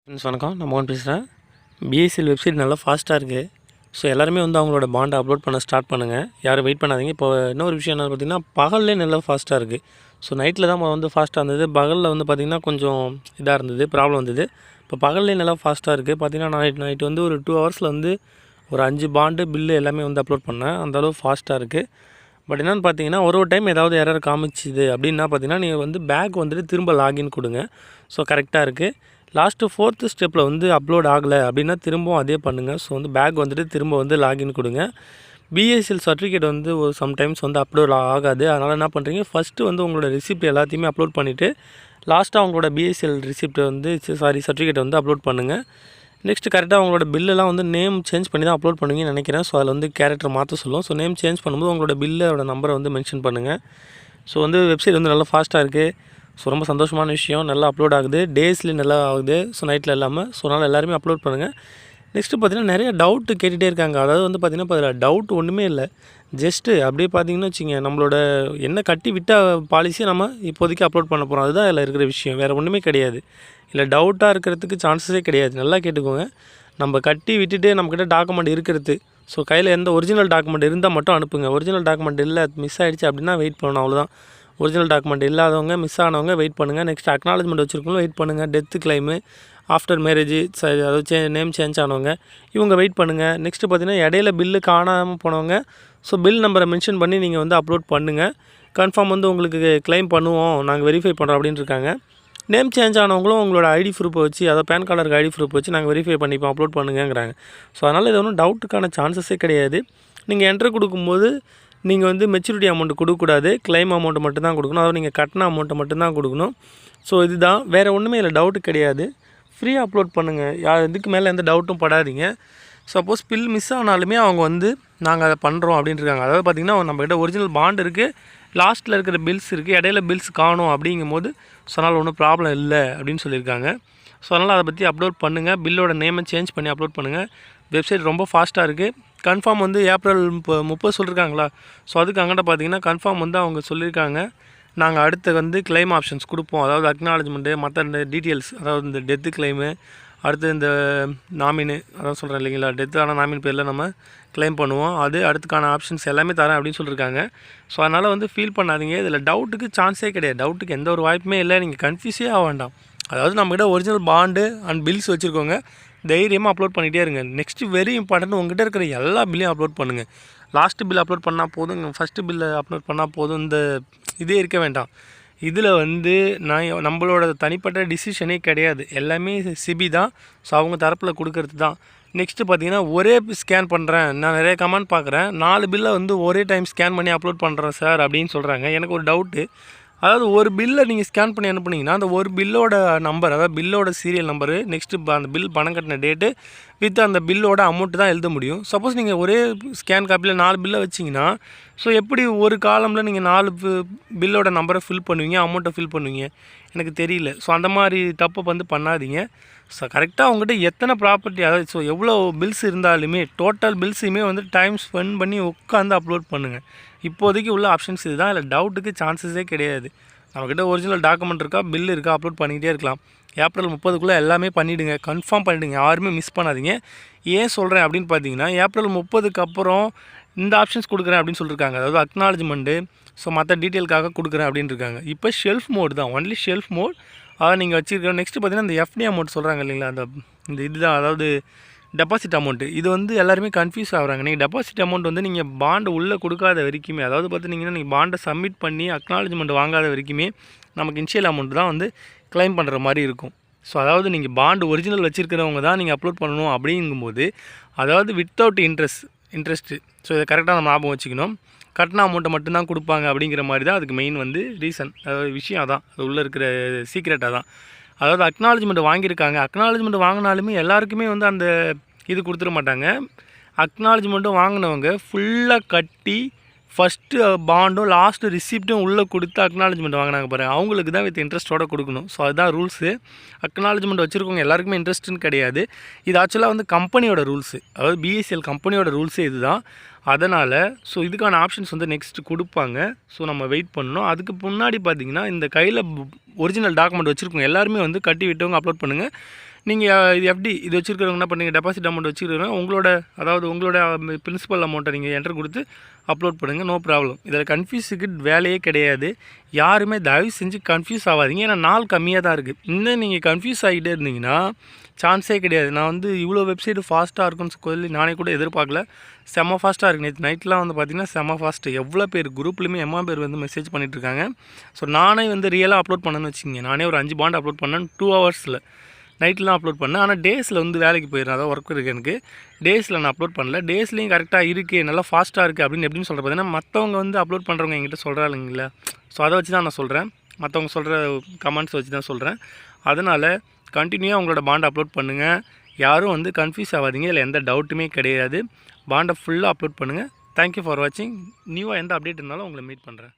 Friends வணக்கம், நான் மோகன் பேசுகிறேன். பிஎஸ்சிஎல் வெப்சைட் நல்லா ஃபாஸ்ட்டாக இருக்குது. ஸோ எல்லாருமே வந்து அவங்களோட பாண்டை அப்லோட் பண்ண ஸ்டார்ட் பண்ணுங்கள். யாரும் வெயிட் பண்ணாதீங்க. இப்போ இன்னொரு விஷயம் என்ன பார்த்திங்கன்னா, பகல்லே நல்லா ஃபாஸ்ட்டாக இருக்குது. ஸோ நைட்டில் தான் வந்து ஃபாஸ்ட்டாக இருந்தது. பகலில் வந்து பார்த்திங்கன்னா கொஞ்சம் இதாக இருந்தது, ப்ராப்ளம் வந்தது. இப்போ பகல்லே நல்லா ஃபாஸ்ட்டாக இருக்குது. பார்த்திங்கன்னா நைட் வந்து ஒரு 2 ஹவர்ஸில் வந்து ஒரு 5 பாண்டு பில்லு எல்லாமே வந்து அப்லோட் பண்ணேன். அந்தளவு ஃபாஸ்ட்டாக இருக்குது. பட் என்னென்னு பார்த்தீங்கன்னா, ஒரு டைம் ஏதாவது எரர் காமிச்சிது அப்படின்னா பார்த்தீங்கன்னா, நீங்கள் வந்து பேக் வந்துட்டு திரும்ப லாகின் கொடுங்க. ஸோ கரெக்டாக இருக்குது. லாஸ்ட்டு 4th ஸ்டெப்பில் வந்து அப்லோட் ஆகலை அப்படின்னா திரும்பவும் அதே பண்ணுங்கள். ஸோ வந்து பேக் வந்துட்டு திரும்ப வந்து லாகின் கொடுங்க. பிஎஸ்சிஎல் சர்டிஃபிகேட் வந்து ஒரு சம்டைம்ஸ் வந்து அப்லோட் ஆகாது. அதனால் என்ன பண்ணுறீங்க, ஃபஸ்ட்டு வந்து உங்களோட ரிசிப்ட் எல்லாத்தையுமே அப்லோட் பண்ணிவிட்டு லாஸ்ட்டாக அவங்களோட பிஎஸ்சிஎல் ரிசிப்ட்டை வந்து சர்டிஃபிகேட்டை வந்து அப்லோட் பண்ணுங்கள். நெக்ஸ்ட்டு கரெக்டாக உங்களோட பில்லெல்லாம் வந்து நேம் சேஞ்ச் பண்ணி தான் அப்லோட் பண்ணுவீங்கன்னு நினைக்கிறேன். ஸோ அதில் வந்து கேரக்டர் மாற்ற சொல்லும். ஸோ நேம் சேஞ்ச் பண்ணும்போது உங்களோட பில்லோட நம்பரை வந்து மென்ஷன் பண்ணுங்கள். ஸோ வந்து வெப்சைட் வந்து நல்லா ஃபாஸ்ட்டாக இருக்குது. ஸோ ரொம்ப சந்தோஷமான விஷயம். நல்லா அப்லோட் ஆகுது, டேஸ்லேயும் நல்லா ஆகுது. ஸோ நைட்டில் இல்லாமல். ஸோ அதனால் எல்லாருமே அப்லோட் பண்ணுங்கள். நெக்ஸ்ட்டு பார்த்திங்கன்னா நிறைய டவுட்டு கேட்டுகிட்டே இருக்காங்க. அதாவது வந்து பார்த்திங்கன்னா இப்போ அதில் டவுட் ஒன்றுமே இல்லை. ஜஸ்ட்டு அப்படியே பார்த்திங்கன்னா வச்சுங்க, நம்மளோட என்ன கட்டி விட்ட பாலிசியை நம்ம இப்போதைக்கு அப்லோட் பண்ண போகிறோம். அதுதான் அதில் இருக்கிற விஷயம், வேறு ஒன்றுமே கிடையாது. இல்லை டவுட்டாக இருக்கிறதுக்கு சான்சஸே கிடையாது. நல்லா கேட்டுக்கோங்க. நம்ம கட்டி விட்டுட்டு நம்மக்கிட்ட டாக்குமெண்ட் இருக்கிறது. ஸோ கையில் எந்த ஒரிஜினல் டாக்குமெண்ட் இருந்தால் மட்டும் அனுப்புங்க. ஒரிஜினல் டாக்குமெண்ட் இல்லை, மிஸ் ஆகிடுச்சு அப்படின்னா வெயிட் பண்ணணும், அவ்வளோதான். ஒரிஜினல் டாக்குமெண்ட் இல்லாதவங்க, மிஸ் ஆனவங்க வெயிட் பண்ணுங்கள். நெக்ஸ்ட் அக்னாலஜ்மெண்ட் வச்சுருக்கணும், வெயிட் பண்ணுங்கள். டெத்து கிளைமு, ஆஃப்டர் மேரேஜ், அதாவது நேம் சேஞ்ச் ஆனவங்க இவங்க வெயிட் பண்ணுங்கள். நெக்ஸ்ட்டு பார்த்திங்கன்னா இடையில பில்லு காணாமல் போனவங்க, ஸோ பில் நம்பரை மென்ஷன் பண்ணி நீங்கள் வந்து அப்லோட் பண்ணுங்கள். கன்ஃபார்ம் வந்து உங்களுக்கு கிளைம் பண்ணுவோம், நாங்கள் வெரிஃபை பண்ணுறோம் அப்படின்னு இருக்காங்க. நேம் சேஞ்ச் ஆனவங்களும் உங்களோட ஐடி ப்ரூஃபை வச்சு, அதாவது பேன் கார்டு ஐடி ப்ரூஃப் வச்சு நாங்கள் வெரிஃபை பண்ணிப்போம், அப்லோட் பண்ணுங்கிறாங்க. ஸோ அதனால் இது ஒன்றும் டவுட்டுக்கான சான்சஸே கிடையாது. நீங்கள் என்ட்ரு கொடுக்கும்போது நீங்கள் வந்து மெச்சூரிட்டி அமௌண்ட் கொடுக்கக்கூடாது, கிளைம் அமௌண்ட்டு மட்டும் தான் கொடுக்கணும். அதாவது நீங்கள் கட்டின அமௌண்ட்டை மட்டும்தான் கொடுக்கணும். ஸோ இதுதான், வேறு ஒன்றுமே இல்லை, டவுட்டு கிடையாது. ஃப்ரீயாக அப்லோட் பண்ணுங்கள். இதுக்கு மேலே எந்த டவுட்டும் படாதீங்க. சப்போஸ் பில் மிஸ் ஆனாலுமே அவங்க வந்து நாங்கள் அதை பண்ணுறோம் அப்படின்ட்டு இருக்காங்க. அதாவது பார்த்திங்கன்னா நம்மக்கிட்ட ஒரிஜினல் பாண்ட் இருக்குது, லாஸ்ட்டில் இருக்கிற பில்ஸ் இருக்குது, இடையில பில்ஸ் காணும் அப்படிங்கும்போது ஸோ அதனால் ஒன்றும் ப்ராப்ளம் இல்லை அப்படின்னு சொல்லியிருக்காங்க. ஸோ அதனால் அதை பற்றி அப்லோட் பண்ணுங்கள். பில்லோட நேமை சேஞ்ச் பண்ணி அப்லோட் பண்ணுங்கள். வெப்சைட் ரொம்ப ஃபாஸ்ட்டாக இருக்குது. கன்ஃபார்ம் வந்து ஏப்ரல் 30 சொல்லியிருக்காங்களா. ஸோ அதுக்கு அங்கிட்ட பார்த்தீங்கன்னா கன்ஃபார்ம் வந்து அவங்க சொல்லியிருக்காங்க, நாங்கள் அடுத்து வந்து கிளைம் ஆப்ஷன்ஸ் கொடுப்போம். அதாவது அக்னாலஜ்மெண்ட்டு, மற்ற இந்த டீட்டெயில்ஸ், அதாவது இந்த டெத்து கிளைமு, அடுத்து இந்த நாமினு, அதான் சொல்கிறேன் இல்லைங்களா, டெத்து ஆனால் நாமின் பேரில் நம்ம கிளைம் பண்ணுவோம். அது அடுத்துக்கான ஆப்ஷன்ஸ் எல்லாமே தரேன் அப்படின்னு சொல்லியிருக்காங்க. ஸோ அதனால் வந்து ஃபீல் பண்ணாதீங்க. இதில் டவுட்டுக்கு சான்ஸே கிடையாது. டவுட்டுக்கு எந்த ஒரு வாய்ப்புமே இல்லை. நீங்கள் கன்ஃபியூஸே ஆக வேண்டாம். அதாவது நம்மகிட்ட ஒரிஜினல் பாண்டு அண்ட் பில்ஸ் வச்சுருக்கோங்க, தைரியமாக அப்லோட் பண்ணிகிட்டே இருங்க. நெக்ஸ்ட்டு வெரி இம்பார்ட்டன்ட், உங்கள்கிட்ட இருக்கிற எல்லா பில்லையும் அப்லோட் பண்ணுங்கள். லாஸ்ட்டு பில் அப்லோட் பண்ணால் போதும், ஃபஸ்ட்டு பில்லை அப்லோட் பண்ணால் போதும், இந்த இதே இருக்க வேண்டாம். இதில் வந்து நம்மளோட தனிப்பட்ட டிசிஷனே கிடையாது, எல்லாமே சிபி தான். ஸோ அவங்க தரப்பில் கொடுக்கறது தான். நெக்ஸ்ட்டு பார்த்தீங்கன்னா ஒரே ஸ்கேன் பண்ணுறேன், நான் நிறைய கமெண்ட் பார்க்குறேன், 4 பில்லை வந்து ஒரே டைம் ஸ்கேன் பண்ணி அப்லோட் பண்ணுறேன் சார் அப்படின்னு சொல்கிறாங்க. எனக்கு ஒரு டவுட்டு, அதாவது ஒரு பில்லை நீங்கள் ஸ்கேன் பண்ணி அனுப்புனீங்கன்னா அந்த ஒரு பில்லோட நம்பர், அதாவது பில்லோட சீரியல் நம்பரு, நெக்ஸ்ட்டு அந்த பில் பணம் கட்டின டேட்டு வித் அந்த பில்லோட அமௌண்ட்டு தான் எழுத முடியும். சப்போஸ் நீங்கள் ஒரே ஸ்கேன் காப்பியில் 4 பில்லை வச்சிங்கன்னா, ஸோ எப்படி ஒரு காலமில் நீங்கள் 4 பில்லோட நம்பரை ஃபில் பண்ணுவீங்க, அமௌண்ட்டை ஃபில் பண்ணுவீங்க, எனக்கு தெரியல. ஸோ அந்த மாதிரி தப்பை வந்து பண்ணாதீங்க. ஸோ கரெக்டாக அவங்ககிட்ட எத்தனை ப்ராப்பர்ட்டி, அதாவது ஸோ எவ்வளோ பில்ஸ் இருந்தாலுமே டோட்டல் பில்ஸுமே வந்து டைம் ஸ்பெண்ட் பண்ணி உட்காந்து அப்லோட் பண்ணுங்கள். இப்போதைக்கு உள்ள ஆப்ஷன்ஸ் இதுதான். இல்லை டவுட்டுக்கு சான்சஸே கிடையாது. நம்மக்கிட்ட ஒரிஜினல் டாக்குமெண்ட் இருக்கா, பில் இருக்கா, அப்லோட் பண்ணிக்கிட்டே இருக்கலாம். ஏப்ரல் 30க்குள்ளே எல்லாமே பண்ணிவிடுங்க, கன்ஃபார்ம் பண்ணிவிடுங்க, யாருமே மிஸ் பண்ணாதீங்க. ஏன் சொல்கிறேன் அப்படின்னு பார்த்தீங்கன்னா, ஏப்ரல் 30க்கு அப்புறம் இந்த ஆப்ஷன்ஸ் கொடுக்குறேன் அப்படின்னு சொல்லியிருக்காங்க. அதாவது அக்னாலஜ்மெண்ட்டு, ஸோ மற்ற டீட்டெயிலுக்காக கொடுக்குறேன் அப்படின்னு இருக்காங்க. இப்போ ஷெல்ஃப் மோட் தான், ஒன்லி ஷெல்ஃப் மோட் அதாவது நீங்கள் வச்சுருக்கோம். நெக்ஸ்ட்டு பார்த்தீங்கன்னா இந்த எஃப்டி அமௌண்ட் சொல்கிறாங்க இல்லைங்களா, இந்த இதுதான், அதாவது டெபாசிட் அமௌண்ட்டு. இது வந்து எல்லாருமே கன்ஃபியூஸ் ஆகுறாங்க. நீங்கள் டெபாசிட் அமௌண்ட் வந்து நீங்கள் பாண்டை உள்ளே கொடுக்காத வரைக்குமே, அதாவது பார்த்திங்கன்னா நீங்கள் பாண்டை சப்மிட் பண்ணி அக்னாலஜ்மெண்ட் வாங்காத வரைக்குமே நமக்கு இனிஷியல் அமௌண்ட் தான் வந்து கிளைம் பண்ணுற மாதிரி இருக்கும். ஸோ அதாவது நீங்கள் பாண்டு ஒரிஜினல் வச்சுருக்கிறவங்க தான் நீங்கள் அப்லோட் பண்ணணும் அப்படிங்கும்போது, அதாவது வித்தவுட் இன்ட்ரெஸ்ட்டு. ஸோ இதை கரெக்டாக நம்ம ஞாபகம் வச்சுக்கணும். கட்டின அமௌண்ட்டை மட்டும்தான் கொடுப்பாங்க அப்படிங்கிற மாதிரி தான் அதுக்கு மெயின் வந்து ரீசன், அதாவது விஷயம் அதான், அது உள்ளே இருக்கிற சீக்ரெட்டாக தான். அதாவது அக்னாலஜ்மெண்ட் வாங்கியிருக்காங்க, அக்னாலஜ்மெண்ட் வாங்கினாலுமே எல்லாருக்குமே வந்து அந்த இது கொடுத்துட மாட்டாங்க. அக்னாலஜ்மெண்ட்டும் வாங்கினவங்க ஃபுல்லாக கட்டி ஃபஸ்ட்டு பாண்டும் லாஸ்ட்டு ரிசிப்ட்டும் உள்ளே கொடுத்து அக்னாலஜ்மெண்ட் வாங்கினாங்க பாருங்கள், அவங்களுக்கு தான் வித் இன்ட்ரெஸ்ட்டோடு கொடுக்கணும். ஸோ அதுதான் ரூல்ஸு. அக்னாலஜ்மெண்ட் வச்சுருக்கவங்க எல்லாருக்குமே இன்ட்ரெஸ்ட்டுன்னு கிடையாது. இது ஆக்சுவலாக வந்து கம்பெனியோட ரூல்ஸு, அதாவது பிஎஸ்சிஎல் கம்பெனியோட ரூல்ஸே இது தான். அதனால் ஸோ இதுக்கான ஆப்ஷன்ஸ் வந்து நெக்ஸ்ட்டு கொடுப்பாங்க. ஸோ நம்ம வெயிட் பண்ணணும். அதுக்கு முன்னாடி பார்த்திங்கன்னா இந்த கையில் ஒரிஜினல் டாக்குமெண்ட் வச்சுருக்கோங்க எல்லாருமே வந்து கட்டி விட்டவங்க அப்லோட் பண்ணுங்கள். நீங்கள் இது எஃப்டி இது வச்சுருக்கிறவங்க என்ன பண்ணுங்கள், டெபாசிட் அமௌண்ட் வச்சுருக்கிறவங்க உங்களோட பிரின்சிபல் அமௌண்ட்டை நீங்கள் என்டர் கொடுத்து அப்லோட் பண்ணுங்கள், நோ ப்ராப்ளம். இதில் கன்ஃபியூஸுக்கு வேலையே கிடையாது. யாருமே தயவு செஞ்சு கன்ஃபியூஸ் ஆகாதீங்க. ஏன்னா நாள் கம்மியாக தான் இருக்குது. இன்னும் நீங்கள் கன்ஃபியூஸ் ஆகிட்டே இருந்தீங்கன்னா சான்ஸே கிடையாது. நான் இவ்வளோ வெப்சைட்டு ஃபாஸ்ட்டாக இருக்குன்னு சொல்லி நானே கூட எதிர்பார்க்கல. செம்ம ஃபாஸ்ட்டாக இருக்குது. நேற்று நைட்லாம் பார்த்திங்கன்னா செம்ம ஃபாஸ்ட்டு. எவ்வளோ பேர் குரூப்லேயுமே பேர் மெசேஜ் பண்ணிகிட்ருக்காங்க. ஸோ நானே ரியலாக அப்லோட் பண்ணேன்னு வச்சுக்கோங்க. நானே ஒரு 5 பாண்ட் அப்லோட் பண்ணேன் 2 ஹவர்ஸில். நைட்டில் தான் அப்லோட் பண்ணேன். ஆனால் டேஸில் வேலைக்கு போயிடுறேன். அதான் ஒர்க் இருக்குது எனக்கு. டேஸில் நான் அப்லோட் பண்ணல. டேஸ்லேயும் கரெக்டாக இருக்குது, நல்லா ஃபாஸ்ட்டாக இருக்குது அப்படின்னு எப்படின்னு சொல்கிறேன். பார்த்தீங்கன்னா மற்றவங்க அப்லோட் பண்ணுறவங்க என்கிட்ட சொல்கிறாங்களா, ஸோ அதை வச்சு தான் நான் சொல்கிறேன். மற்றவங்க சொல்கிற கமெண்ட்ஸ் வச்சு தான் சொல்கிறேன். அதனால் கண்டினியூவாக உங்களோட பாண்டை அப்லோட் பண்ணுங்கள். யாரும் கன்ஃபியூஸ் ஆகாதீங்க. இல்லை எந்த டவுட்டுமே கிடையாது. பாண்டை ஃபுல்லாக அப்லோட் பண்ணுங்கள். தேங்க்யூ ஃபார் வாட்சிங். நியூவாக எந்த அப்டேட் இருந்தாலும் உங்களை மீட் பண்ணுறேன்.